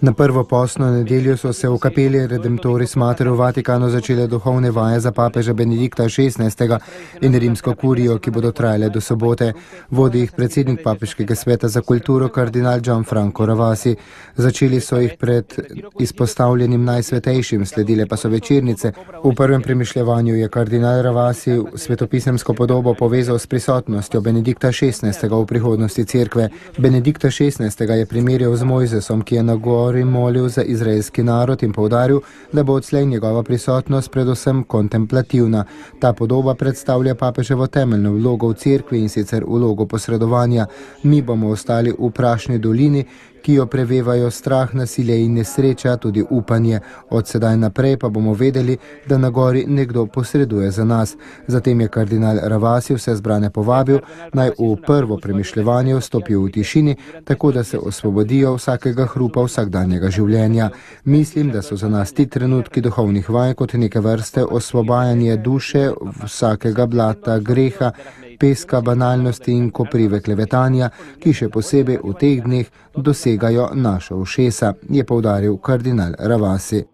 Na prvo postno nedeljo so se v kapeli Redemptoris Mater v Vatikanu začele duhovne vaje za papeža Benedikta XVI. In rimsko kurijo, ki bodo trajale do sobote. Vodi jih predsednik Papeškega sveta za kulturo kardinal Gianfranco Ravasi. Začeli so jih pred izpostavljenim najsvetejšim, sledile pa so večernice. V prvem premišljevanju je kardinal Ravasi svetopisemsko podobo povezal s prisotnostjo Benedikta XVI. V prihodnosti cerkve. Benedikta XVI. Je primerjal z Mojzesom, ki je na gori molil za izraelski narod in poudaril, da bo odslej njegova prisotnost predvsem kontemplativna. Ta podoba predstavlja papeževo temeljno vlogo v cerkvi in sicer vlogo posredovanja. Mi bomo ostali v prašni dolini, ki jo prevevajo strah, nasilje in nesreča, tudi upanje. Od sedaj naprej pa bomo vedeli, da na gori nekdo posreduje za nas. Zatem je kardinal Ravasi vse zbrane povabil, naj v prvo premišljevanje vstopijo v tišini, tako da se osvobodijo vsakega hrupa vsakdanjega življenja. Mislim, da so za nas ti trenutki duhovnih vaj kot neke vrste osvobajanje duše vsakega blata greha, peska banalnosti in koprive klevetanja, ki še posebej v teh dneh dosegajo naša ušesa, je poudaril kardinal Ravasi.